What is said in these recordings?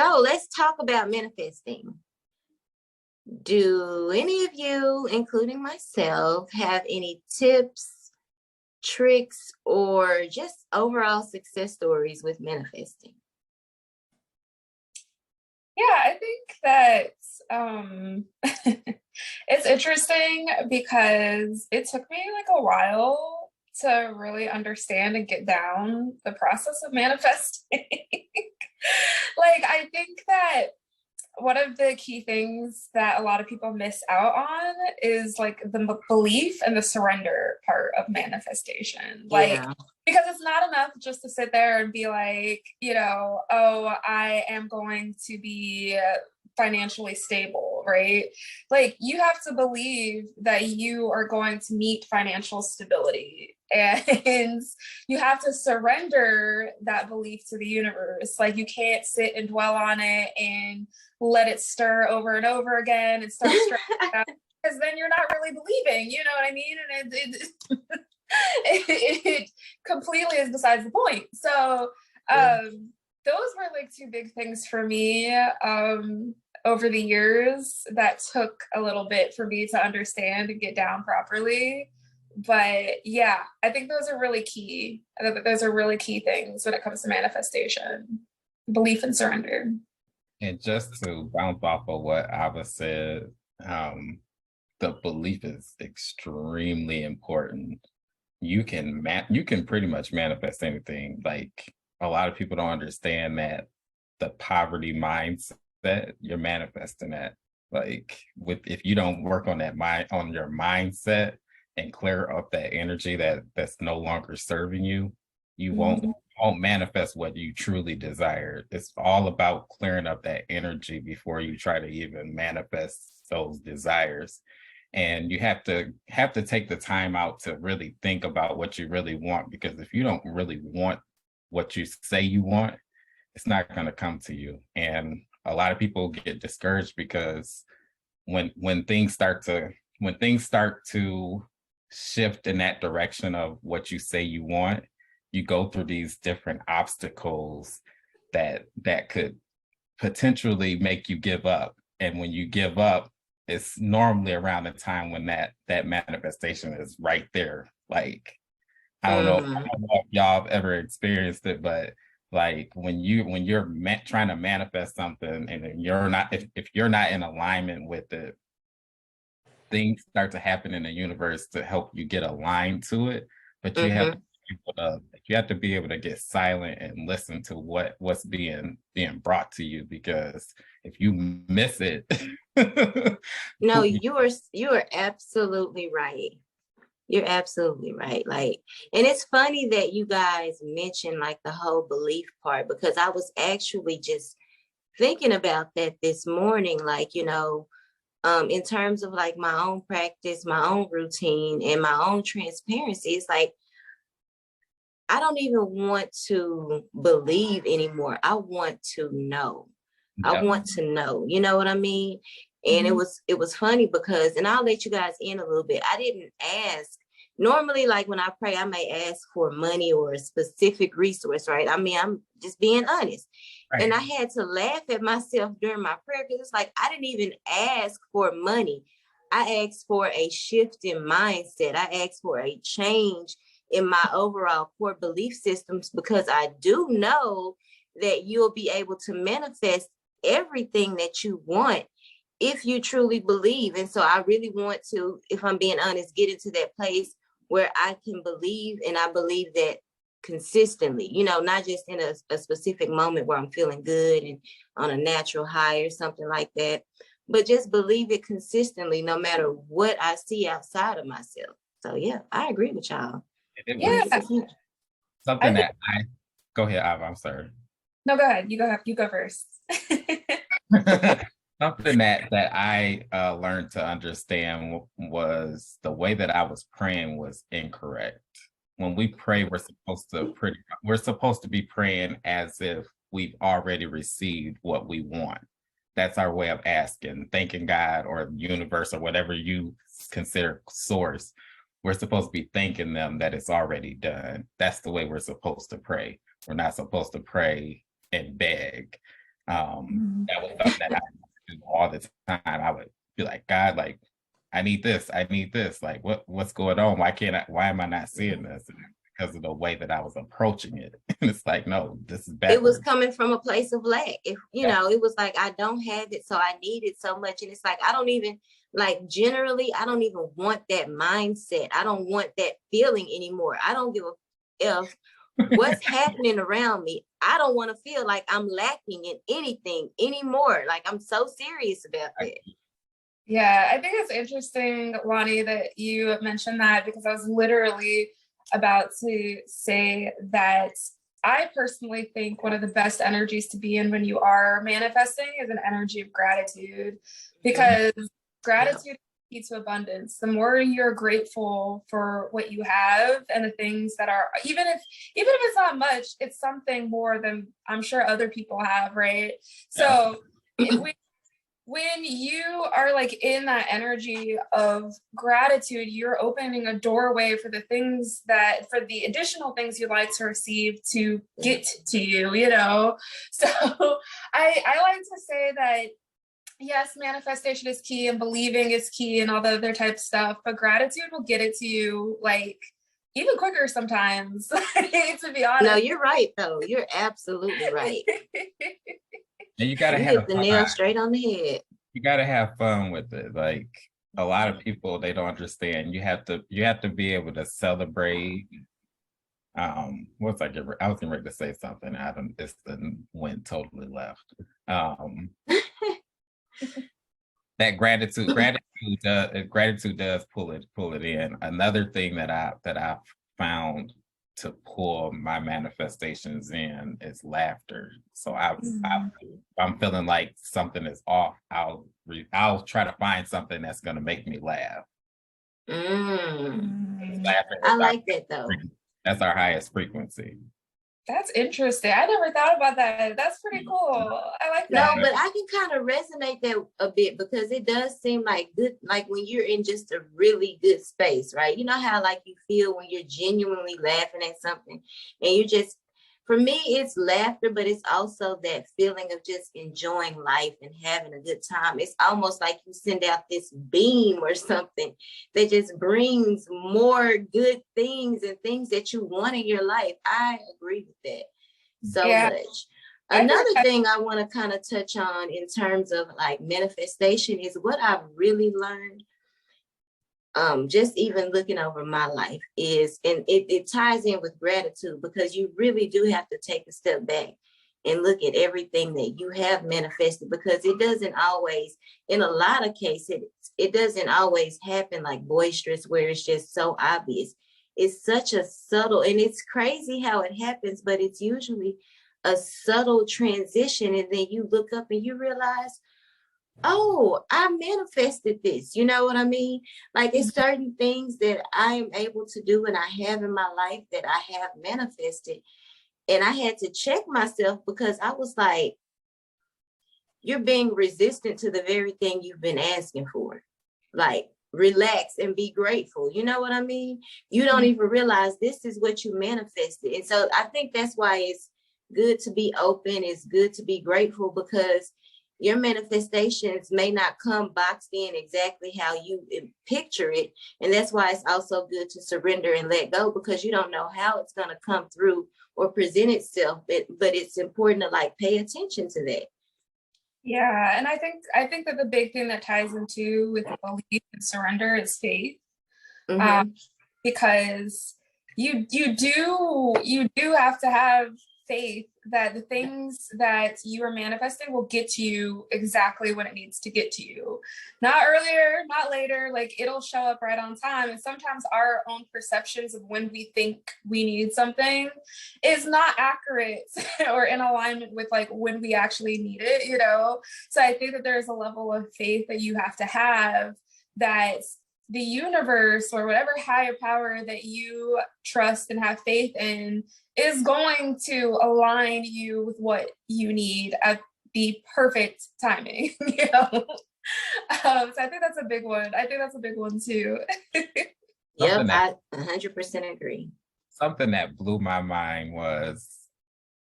So let's talk about manifesting. Do any of you, including myself, have any tips, tricks, or just overall success stories with manifesting? Yeah, I think that it's interesting because it took me like a while to really understand and get down the process of manifesting. Like, I think that one of the key things that a lot of people miss out on is like the belief and the surrender part of manifestation. Like, Yeah. because it's not enough just to sit there and be like, oh, I am going to be financially stable, right? Like, you have to believe that you are going to meet financial stability. And you have to surrender that belief to the universe. Like, you can't sit and dwell on it and let it stir over and over again and start stressing out, because then you're not really believing, you know what I mean? And it completely is besides the point. So those were like two big things for me over the years that took a little bit for me to understand and get down properly. But yeah, I think those are really key. Those are really key things when it comes to manifestation: belief and surrender. And just to bounce off of what Ava said, the belief is extremely important. You can pretty much manifest anything. Like, a lot of people don't understand that the poverty mindset, you're manifesting that. Like, if you don't work on on your mindset and clear up that energy that's no longer serving you, you won't manifest what you truly desire. It's all about clearing up that energy before you try to even manifest those desires. And you have to take the time out to really think about what you really want, because if you don't really want what you say you want, it's not going to come to you. And a lot of people get discouraged because when things start to shift in that direction of what you say you want, you go through these different obstacles that could potentially make you give up. And when you give up, it's normally around the time when that manifestation is right there. Like, I don't know if y'all have ever experienced it, but like when you're trying to manifest something and you're not, if you're not in alignment with it, things start to happen in the universe to help you get aligned to it. But you have to be able to get silent and listen to what's being brought to you, because if you miss it. No, you are absolutely right. You're absolutely right. Like, and it's funny that you guys mentioned like the whole belief part, because I was actually just thinking about that this morning. Like, in terms of like my own practice, my own routine, and my own transparency, it's like, I don't even want to believe anymore. I want to know. I want to know, you know what I mean? And it was funny because, and I'll let you guys in a little bit. I didn't ask. Normally, like when I pray, I may ask for money or a specific resource, right? I mean, I'm just being honest. Right. And I had to laugh at myself during my prayer, because it's like, I didn't even ask for money. I asked for a shift in mindset. I asked for a change in my overall core belief systems, because I do know that you'll be able to manifest everything that you want if you truly believe. And so I really want to, if I'm being honest, get into that place where I can believe, and I believe that consistently, not just in a specific moment where I'm feeling good and on a natural high or something like that, but just believe it consistently, no matter what I see outside of myself. So yeah, I agree with y'all. Yeah. Something that go ahead, Ava, I'm sorry. No, go ahead. You go first. Something that I learned to understand was the way that I was praying was incorrect. When we pray, we're supposed to be praying as if we've already received what we want. That's our way of asking, thanking God or the universe or whatever you consider source. We're supposed to be thanking them that it's already done. That's the way we're supposed to pray. We're not supposed to pray and beg. That was something that I would do all the time. I would be like, God, like, I need this. I need this. Like, what's going on? Why am I not seeing this? And because of the way that I was approaching it. And it's like, no, this is It was backwards. coming from a place of lack. If you Yeah. know, it was like I don't have it, so I need it so much. And it's like I don't even like generally, I don't even want that mindset. I don't want that feeling anymore. I don't give a if what's happening around me. I don't want to feel like I'm lacking in anything anymore. Like I'm so serious about that. Yeah, I think it's interesting, Lonnie, that you mentioned that, because I was literally about to say that I personally think one of the best energies to be in when you are manifesting is an energy of gratitude, because gratitude is key to abundance. The more you're grateful for what you have and the things that are, even if it's not much, it's something more than I'm sure other people have, right? So when you are like in that energy of gratitude, you're opening a doorway for the things that, for the additional things you'd like to receive to get to you, you know? So I like to say that, yes, manifestation is key and believing is key and all the other type of stuff, but gratitude will get it to you like even quicker sometimes, to be honest. No, you're right though. You're absolutely right. And you gotta You have hit the fun. nail straight on the head. You gotta have fun with it. Like a lot of people, they don't understand. You have to be able to celebrate. What's I was getting ready to say something. It's then went totally left. That gratitude does pull it in. Another thing that I've found to pull my manifestations in is laughter. So if I'm feeling like something is off, I'll try to find something that's going to make me laugh. I like that though. That's our highest frequency. That's interesting. I never thought about that. That's pretty cool. I like that. No, but I can kind of resonate that a bit, because it does seem like good, like when you're in just a really good space, right? You know how like you feel when you're genuinely laughing at something, and you just, for me, it's laughter, but it's also that feeling of just enjoying life and having a good time. It's almost like you send out this beam or something that just brings more good things and things that you want in your life. I agree with that so much. Another thing I want to kind of touch on in terms of like manifestation is what I've really learned, just even looking over my life is, and it ties in with gratitude, because you really do have to take a step back and look at everything that you have manifested, because it doesn't always, in a lot of cases, it doesn't always happen like boisterous where it's just so obvious. It's such a subtle, and it's crazy how it happens, but it's usually a subtle transition, and then you look up and you realize, oh, I manifested this. You know what I mean? Like it's certain things that I am able to do and I have in my life that I have manifested. And I had to check myself, because I was like, you're being resistant to the very thing you've been asking for. Like, relax and be grateful. You know what I mean? You don't even realize this is what you manifested. And so I think that's why it's good to be open. It's good to be grateful, because your manifestations may not come boxed in exactly how you picture it. And that's why it's also good to surrender and let go, because you don't know how it's going to come through or present itself. But it's important to like pay attention to that. Yeah, and I think that the big thing that ties into with belief and surrender is faith, because you do have to have faith that the things that you are manifesting will get to you exactly when it needs to get to you, not earlier, not later. Like it'll show up right on time. And sometimes our own perceptions of when we think we need something is not accurate or in alignment with like when we actually need it, you know? So I think that there's a level of faith that you have to have, that the universe or whatever higher power that you trust and have faith in is going to align you with what you need at the perfect timing, you know? So I think that's a big one. I think that's a big one too. Yep, I 100% agree. Something that blew my mind was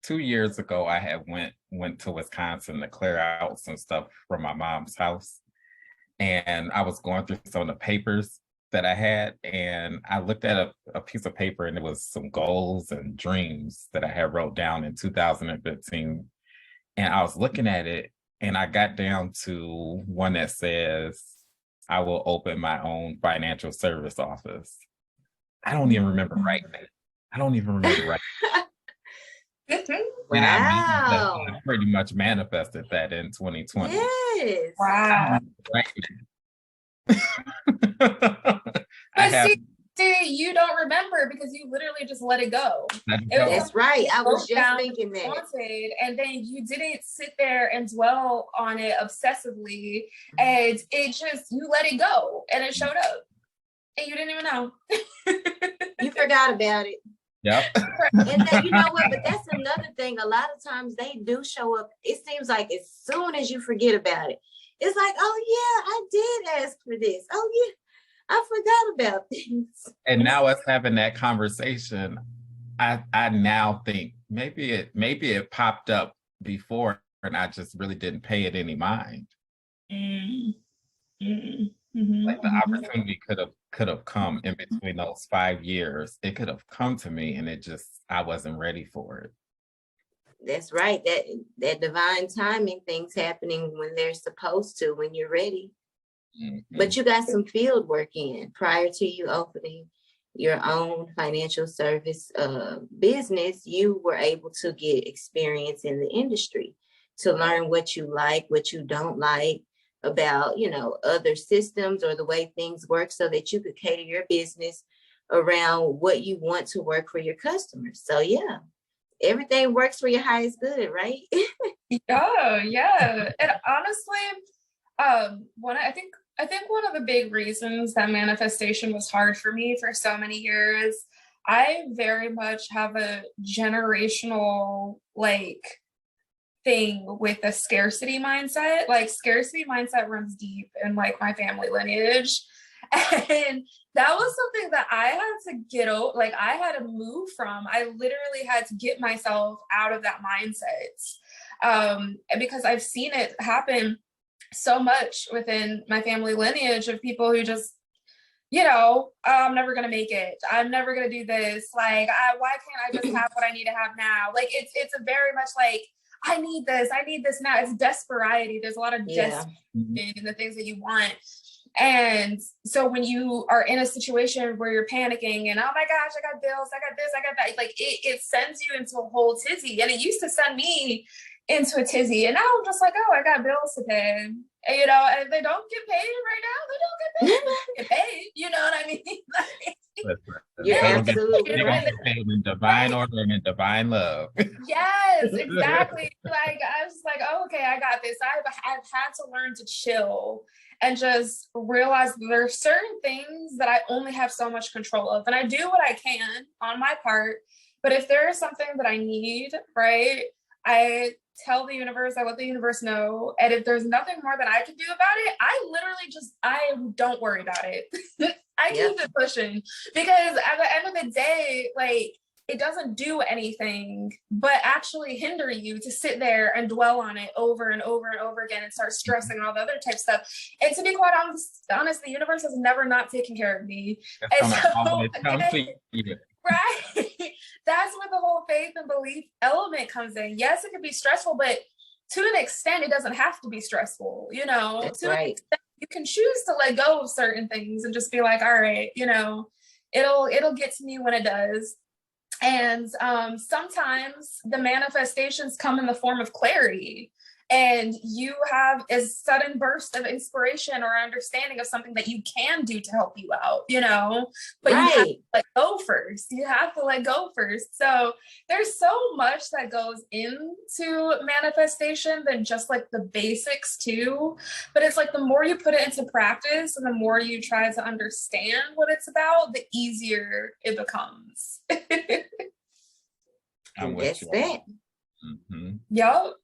2 years ago, I had went to Wisconsin to clear out some stuff from my mom's house. And I was going through some of the papers that I had, and I looked at a piece of paper, and it was some goals and dreams that I had wrote down in 2015. And I was looking at it, and I got down to one that says, I will open my own financial service office. I don't even remember writing that. I don't even remember writing. And I pretty much manifested that in 2020. Yes. Wow. See, you don't remember because you literally just let it go. That's right. I was just thinking that. Wanted, and then you didn't sit there and dwell on it obsessively, and it just, you let it go, and it showed up, and you didn't even know. You forgot about it. Yep. And then, you know what? But that's another thing. A lot of times they do show up. It seems like as soon as you forget about it, it's like, oh yeah, I did ask for this. Oh yeah, I forgot about this. And now us having that conversation, I now think maybe it popped up before, and I just really didn't pay it any mind. Like the opportunity could have come in between those 5 years. It could have come to me, and I wasn't ready for it. That's right. That divine timing, things happening when they're supposed to, when you're ready. But you got some field work in prior to you opening your own financial service business. You were able to get experience in the industry to learn what you like, what you don't like about, other systems or the way things work, so that you could cater your business around what you want to work for your customers. So yeah, everything works for your highest good, right? Yeah. And honestly, I think one of the big reasons that manifestation was hard for me for so many years, I very much have a generational thing with a scarcity mindset. Like, scarcity mindset runs deep in my family lineage. And that was something that I had to get out, I had to move from. I literally had to get myself out of that mindset. Because I've seen it happen so much within my family lineage of people who just, I'm never going to make it. I'm never going to do this. Why can't I just have what I need to have now? It's a very much I need this now. It's desperity. There's a lot of desperation in the things that you want. And so when you are in a situation where you're panicking and, oh my gosh, I got bills, I got this, I got that, it sends you into a whole tizzy. And it used to send me into a tizzy. And now I'm just oh, I got bills to pay. And, and if they don't get paid right now, they don't get paid. They get paid. You know what I mean? You're absolutely right. In divine order and in divine love. Yes, exactly. I was oh, okay, I got this. I've had to learn to chill and just realize that there are certain things that I only have so much control of. And I do what I can on my part. But if there is something that I need, right, I tell the universe, I let the universe know. And if there's nothing more that I can do about it, I literally I don't worry about it. I keep it pushing, because at the end of the day, it doesn't do anything but actually hinder you to sit there and dwell on it over and over and over again and start stressing and all the other type stuff. And to be quite honest, the universe has never not taken care of me. And right. That's where the whole faith and belief element comes in. Yes, it can be stressful, but to an extent, it doesn't have to be stressful. That's right. You can choose to let go of certain things and just be all right, it'll get to me when it does. And sometimes the manifestations come in the form of clarity, and you have a sudden burst of inspiration or understanding of something that you can do to help you out, but you have to let go first. You have to let go first. So there's so much that goes into manifestation than just the basics too. But it's the more you put it into practice and the more you try to understand what it's about, the easier it becomes. That's that. Yup.